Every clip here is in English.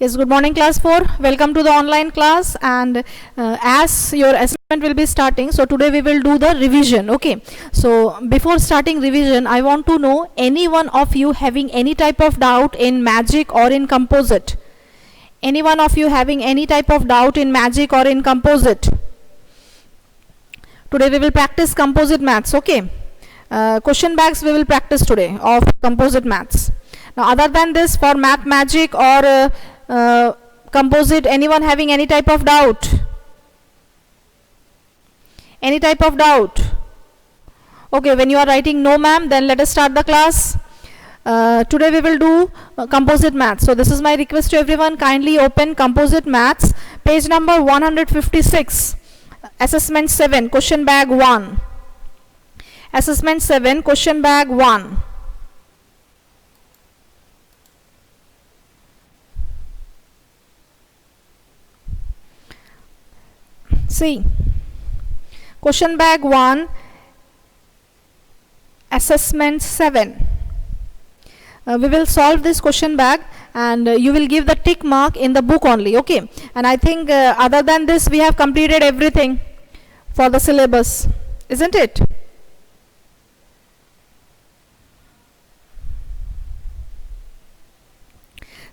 Yes, good morning class 4. Welcome to the online class, and as your assignment will be starting, so today we will do the revision. Okay, so before starting revision, I want to know any one of you having any type of doubt in magic or in composite. Any one of you having any type of doubt in magic or in composite? Today we will practice composite maths. Okay, question banks we will practice today of composite maths. Now other than this, for math magic or composite, anyone having any type of doubt? Any type of doubt? Okay, when you are writing no ma'am, then let us start the class. Today we will do composite maths. So this is my request to everyone, kindly open composite maths, page number 156, assessment 7, question bag 1. Assessment 7, question bag 1. See, question bag 1, assessment 7. We will solve this question bag, and you will give the tick mark in the book only. Okay, and I think other than this we have completed everything for the syllabus, isn't it?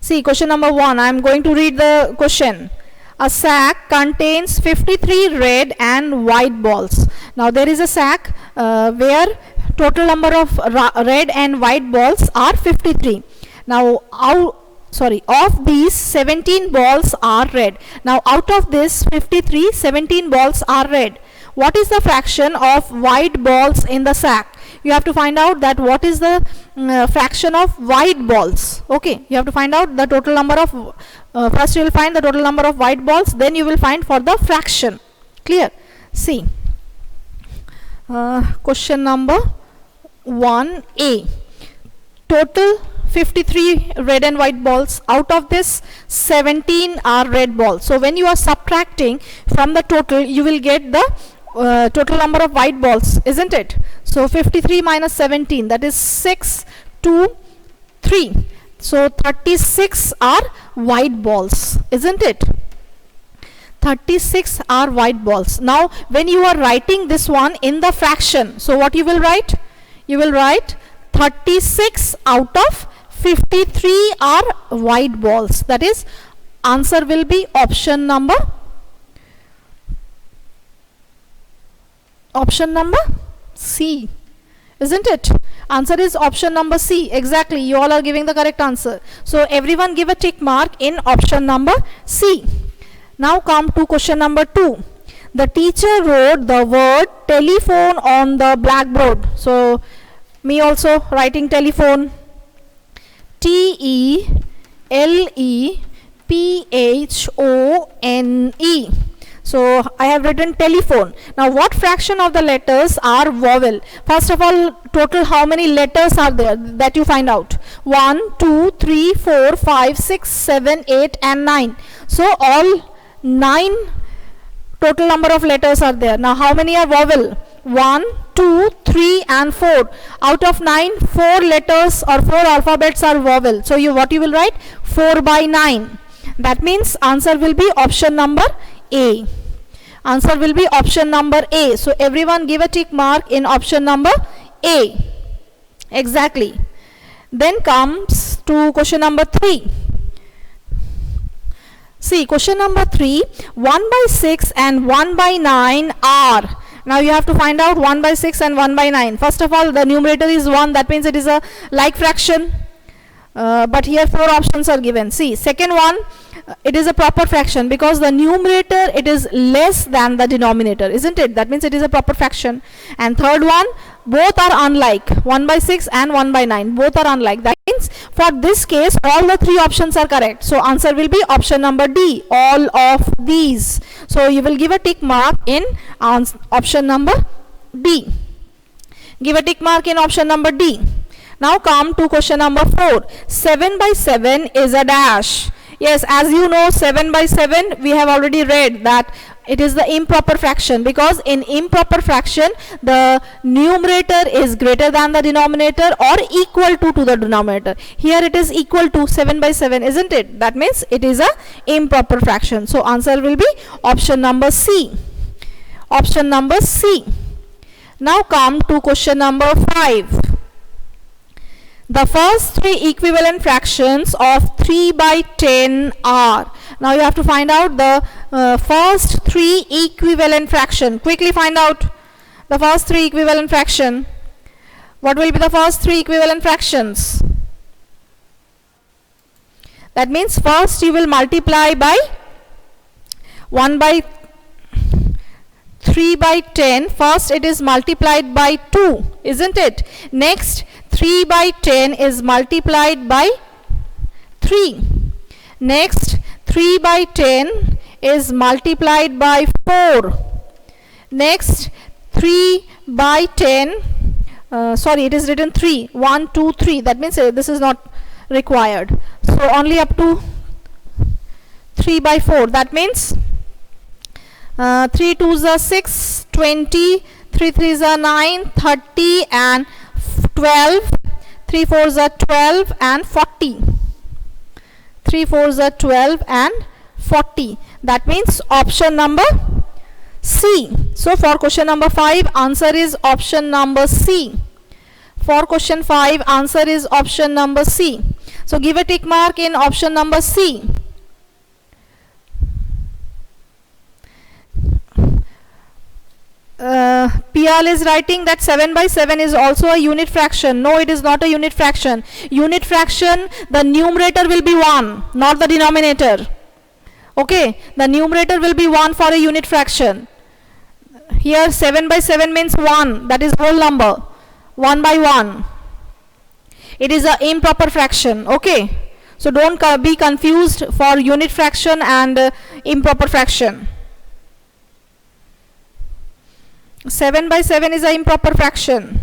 See, question number 1, I am going to read the question. A sack contains 53 red and white balls. Now there is a sack where total number of red and white balls are 53. Now of these 17 balls are red. Now out of this 53, 17 balls are red. What is the fraction of white balls in the sack? You have to find out that what is the fraction of white balls. Okay, you have to find out the total number of first you will find the total number of white balls, then you will find for the fraction. Clear? See, question number 1a. Total 53 red and white balls. Out of this 17 are red balls. So when you are subtracting from the total, you will get the total number of white balls, isn't it? So 53 minus 17, that is 6 to 3. So 36 are white balls, isn't it? 36 are white balls. Now when you are writing this one in the fraction, so what you will write? You will write 36 out of 53 are white balls. That is, answer will be option number C, isn't it? Answer is option number C. Exactly, you all are giving the correct answer. So everyone give a tick mark in option number C. Now come to question number 2. The teacher wrote the word telephone on the blackboard. So me also writing telephone. T-E-L-E-P-H-O-N-E. So I have written telephone. Now what fraction of the letters are vowel? First of all, total how many letters are there, that you find out. 1, 2, 3, 4, 5, 6, 7, 8 and 9. So all 9 total number of letters are there. Now how many are vowel? 1, 2, 3 and 4. Out of 9, 4 letters or 4 alphabets are vowel. So what you will write? 4 by 9. That means answer will be option number A. Answer will be option number A. So everyone give a tick mark in option number A. Exactly. Then comes to question number 3. See, question number 3, 1 by 6 and 1 by 9 are. Now you have to find out 1 by 6 and 1 by 9. First of all, the numerator is 1, that means it is a like fraction. But here 4 options are given. See, second one, it is a proper fraction because the numerator, it is less than the denominator, isn't it? That means it is a proper fraction. And third one, both are unlike. 1 by 6 and 1 by 9, both are unlike. That means for this case all the 3 options are correct. So answer will be option number D, all of these. So you will give a tick mark in option number D. Give a tick mark in option number D. Now come to question number 4. 7 by 7 is a dash. Yes, as you know, 7 by 7 we have already read that It is the improper fraction, because in improper fraction the numerator is greater than the denominator or equal to the denominator. Here it is equal to 7 by 7, isn't it? That means it is a improper fraction. So answer will be option number C. Option number C. Now come to question number 5. The first three equivalent fractions of 3 by 10 are. Now you have to find out the first three equivalent fraction. Quickly find out the first three equivalent fraction. What will be the first three equivalent fractions? That means first you will multiply by 1 by 3 by 10. First it is multiplied by 2, isn't it? Next 3 by 10 is multiplied by 3. Next 3 by 10 is multiplied by 4. Next 3 by 10, sorry, it is written 3, 1, 2, 3. That means this is not required. So only up to 3 by 4. That means 3 2s are 6, 20, 3 3s are 9, 30 and 12, 3 4s are 12 and 40. 3 4s are 12 and 40. That means option number C. So for question number 5, answer is option number C. For question 5, answer is option number C. So give a tick mark in option number C. PL is writing that 7 by 7 is also a unit fraction. No, it is not a unit fraction. Unit fraction, the numerator will be 1, not the denominator. Okay, the numerator will be 1 for a unit fraction. Here 7 by 7 means 1, that is whole number. 1 by 1. It is a improper fraction. Okay, so don't be confused for unit fraction and improper fraction. 7 by 7 is an improper fraction.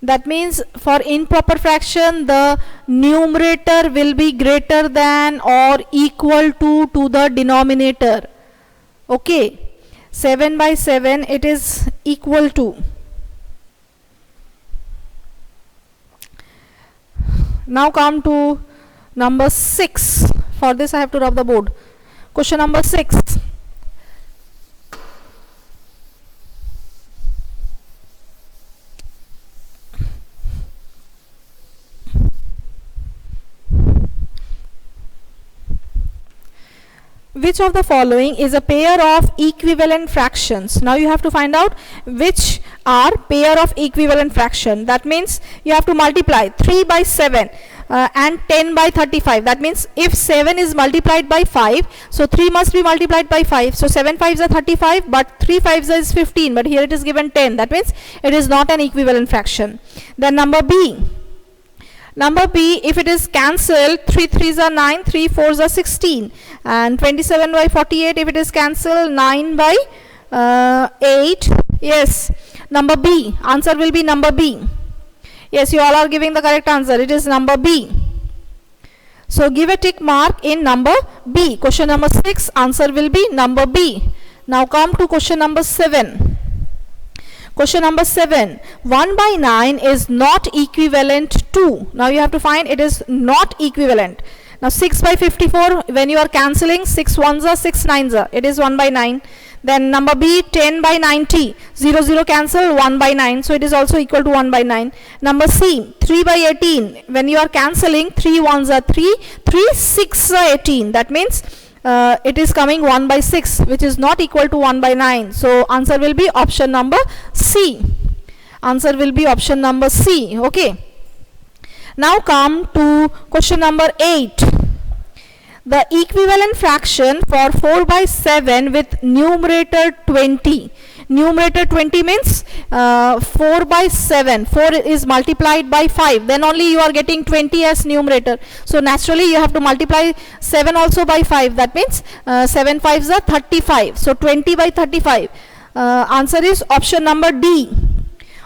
That means for improper fraction the numerator will be greater than or equal to the denominator. Okay, 7 by 7 it is equal to. Now come to number 6. For this I have to rub the board. Question number 6. Which of the following is a pair of equivalent fractions? Now you have to find out which are pair of equivalent fraction. That means you have to multiply 3 by 7 and 10 by 35. That means if 7 is multiplied by 5, so 3 must be multiplied by 5. So 7 5s are 35, but 3 5s is 15, but here it is given 10. That means it is not an equivalent fraction. Then number B. Number B, if it is cancelled, 3 3s are 9, 3 4s are 16, and 27 by 48, if it is cancelled, 9 by 8. Yes, number B. Answer will be number B. Yes, you all are giving the correct answer. It is number B. So give a tick mark in number B. Question number 6, answer will be number B. Now come to question number 7. Question number 7. 1 by 9 is not equivalent to. Now you have to find it is not equivalent. Now 6 by 54, when you are cancelling, 6 1s are 6 9s are. It is 1 by 9. Then number B, 10 by 90. 0 0 cancel, 1 by 9. So it is also equal to 1 by 9. Number C, 3 by 18. When you are cancelling, 3 1s are 3. 3 6 are 18. That means it is coming 1 by 6, which is not equal to 1 by 9. So answer will be option number C. Answer will be option number C. Okay. Now come to question number 8. The equivalent fraction for 4 by 7 with numerator 20. Numerator 20 means 4 by 7. 4 is multiplied by 5. Then only you are getting 20 as numerator. So naturally you have to multiply 7 also by 5. That means 7 5s are 35. So 20 by 35. Answer is option number D.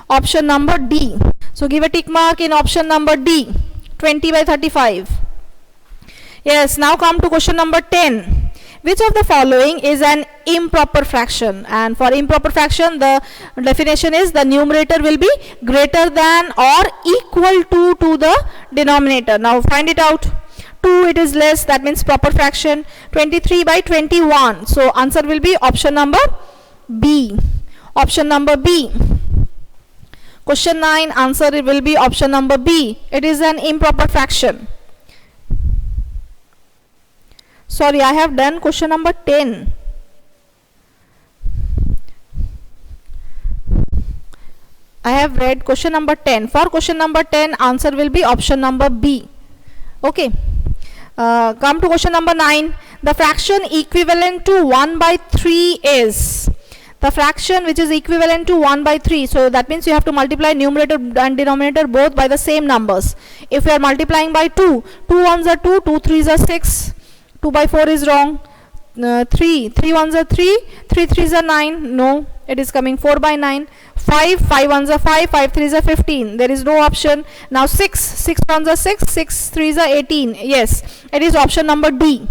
Option number D. So give a tick mark in option number D. 20 by 35. Yes, now come to question number 10. Which of the following is an improper fraction? And for improper fraction, the definition is the numerator will be greater than or equal to the denominator. Now find it out. 2, it is less, that means proper fraction. 23 by 21. So answer will be option number B. Option number B. Question 9, answer will be option number B. It is an improper fraction. Sorry, I have done question number 10. I have read question number 10. For question number 10, answer will be option number B. Okay. Come to question number 9. The fraction equivalent to 1 by 3 is. The fraction which is equivalent to 1 by 3. So that means you have to multiply numerator and denominator both by the same numbers. If you are multiplying by 2, 2 ones are 2, 2 threes are 6. 2 by 4 is wrong. 3 ones are 3, 3 threes are 9. No, it is coming 4 by 9. 5 ones are 5, 5 threes are 15. There is no option. Now 6 ones are 6, 6 threes are 18. Yes, it is option number D.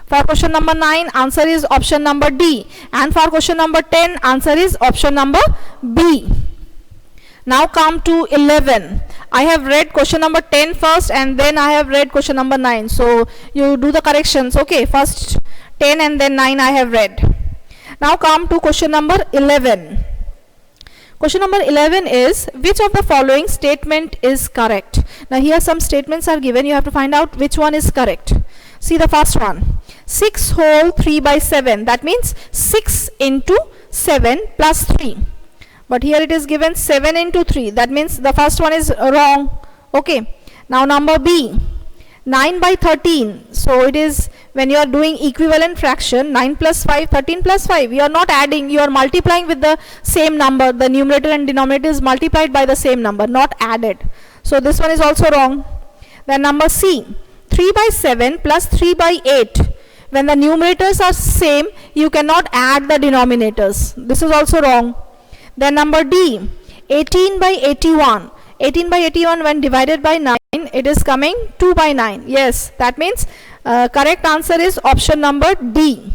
For question number 9, answer is option number D. And for question number 10, answer is option number B. Now come to 11. I have read question number 10 first and then I have read question number 9. So you do the corrections. Okay, first 10 and then 9 I have read. Now come to question number 11. Question number 11 is, which of the following statement is correct? Now here some statements are given. You have to find out which one is correct. See the first one. 6 whole 3 by 7. That means 6 into 7 plus 3. But here it is given 7 into 3. That means the first one is wrong. Okay. Now number B. 9 by 13. So it is when you are doing equivalent fraction, 9 plus 5, 13 plus 5. You are not adding, you are multiplying with the same number. The numerator and denominator is multiplied by the same number, not added. So this one is also wrong. Then number C. 3 by 7 plus 3 by 8. When the numerators are same, you cannot add the denominators. This is also wrong. Then number D. 18 by 81. 18 by 81 when divided by 9, it is coming 2 by 9. Yes, that means correct answer is option number D.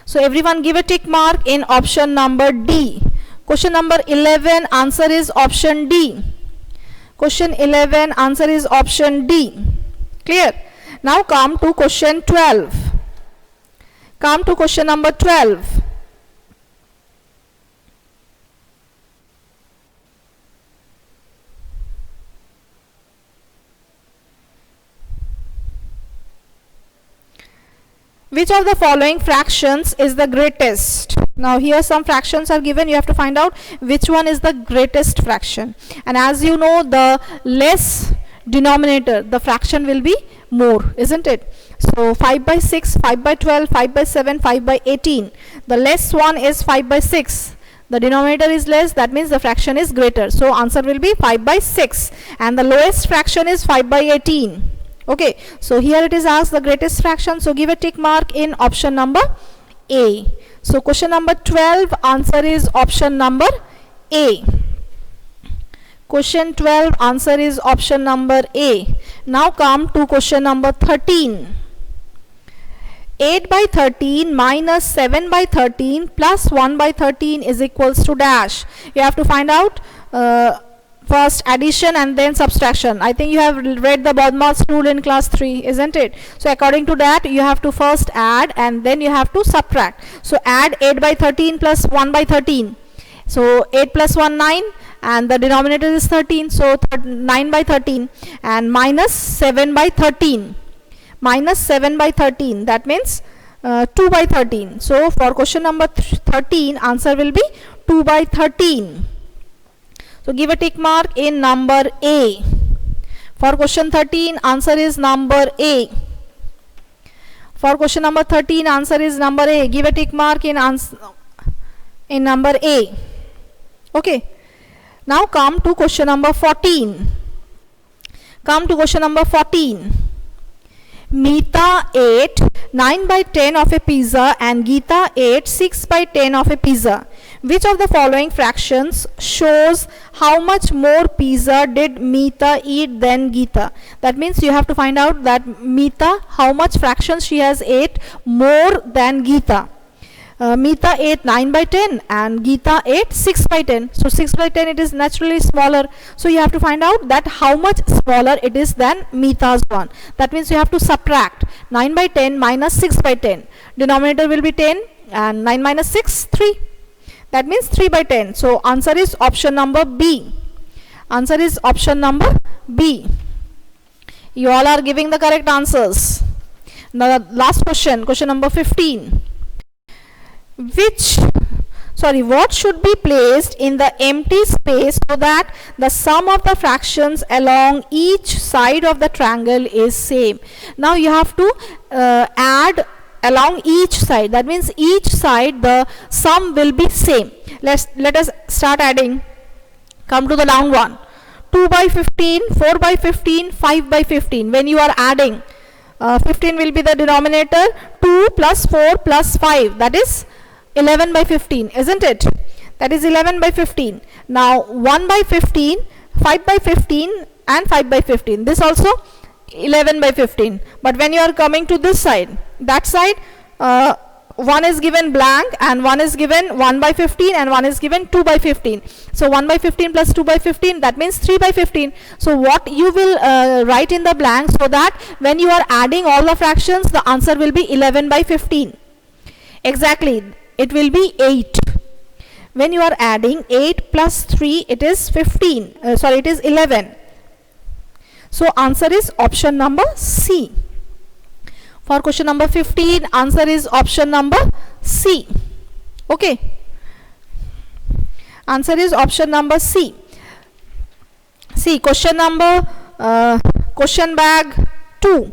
So everyone give a tick mark in option number D. Question number 11, answer is option D. Question 11, answer is option D. Clear? Now come to question 12. Come to question number 12. Which of the following fractions is the greatest? Now here some fractions are given. You have to find out which one is the greatest fraction. And as you know, the less denominator, the fraction will be more, isn't it? So 5 by 6, 5 by 12, 5 by 7, 5 by 18. The less one is 5 by 6. The denominator is less, that means the fraction is greater. So answer will be 5 by 6. And the lowest fraction is 5 by 18. Okay, so here it is asked the greatest fraction. So give a tick mark in option number A. So question number 12, answer is option number A. Question 12, answer is option number A. Now come to question number 13. 8 by 13 minus 7 by 13 plus 1 by 13 is equals to dash. You have to find out first addition and then subtraction. I think you have read the BODMAS rule in class 3, isn't it? So according to that, you have to first add and then you have to subtract. So add 8 by 13 plus 1 by 13. So 8 plus 1, 9, and the denominator is 13. So 9 by 13 and minus 7 by 13. Minus 7 by 13. That means 2 by 13. So for question number 13, answer will be 2 by 13. So give a tick mark in number A. For question 13, answer is number A. For question number 13, answer is number A. Give a tick mark in number A. Okay. Now come to question number 14. Come to question number 14. Meeta ate 9 by 10 of a pizza and Geeta ate 6 by 10 of a pizza. Which of the following fractions shows how much more pizza did Meeta eat than Geeta? That means you have to find out that Meeta, how much fractions she has ate more than Geeta. Meeta ate 9 by 10 and Geeta ate 6 by 10. So 6 by 10, it is naturally smaller. So you have to find out that how much smaller it is than Meeta's one. That means you have to subtract 9 by 10 minus 6 by 10. Denominator will be 10 and 9 minus 6, 3. That means 3 by 10. So answer is option number B. Answer is option number B. You all are giving the correct answers. Now the last question, question number 15. What should be placed in the empty space so that the sum of the fractions along each side of the triangle is same? Now you have to add along each side. That means each side the sum will be same. Let us start adding. Come to the long one. 2 by 15, 4 by 15, 5 by 15. When you are adding, 15 will be the denominator. 2 plus 4 plus 5, that is 11 by 15, isn't it? That is 11 by 15. Now 1 by 15, 5 by 15 and 5 by 15. This also 11 by 15. But when you are coming to this side, that side, one is given blank and one is given 1 by 15 and one is given 2 by 15. So 1 by 15 plus 2 by 15, that means 3 by 15. So what you will write in the blank so that when you are adding all the fractions, the answer will be 11 by 15. Exactly. It will be 8. When you are adding 8 plus 3, it is 15. It is 11. So answer is option number C. For question number 15, answer is option number C. Okay. Answer is option number C. See, question bag 2.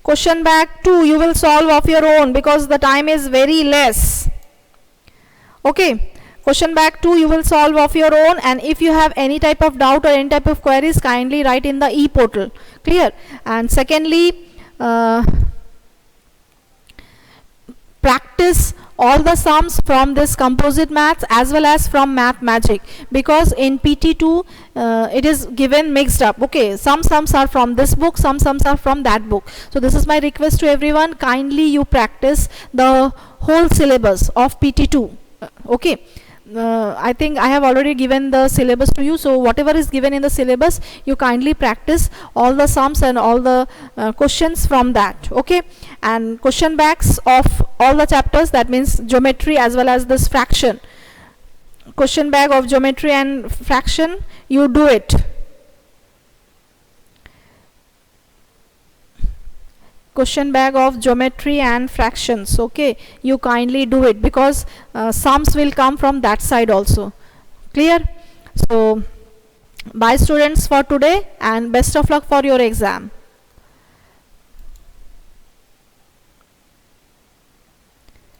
Question bag 2 you will solve of your own because the time is very less. Okay. Question bag 2 you will solve of your own, and if you have any type of doubt or any type of queries, kindly write in the e-portal. Clear? And secondly, practice all the sums from this composite maths as well as from math magic, because in PT2 it is given mixed up. Okay, some sums are from this book, some sums are from that book. So this is my request to everyone, kindly you practice the whole syllabus of PT2. Okay, I think I have already given the syllabus to you, so whatever is given in the syllabus, you kindly practice all the sums and all the questions from that. Okay, and question banks of all the chapters, that means geometry as well as this fraction. Question bag of geometry and fraction, you do it. Question bag of geometry and fractions. Okay, you kindly do it because sums will come from that side also. Clear? So bye students for today, and best of luck for your exam.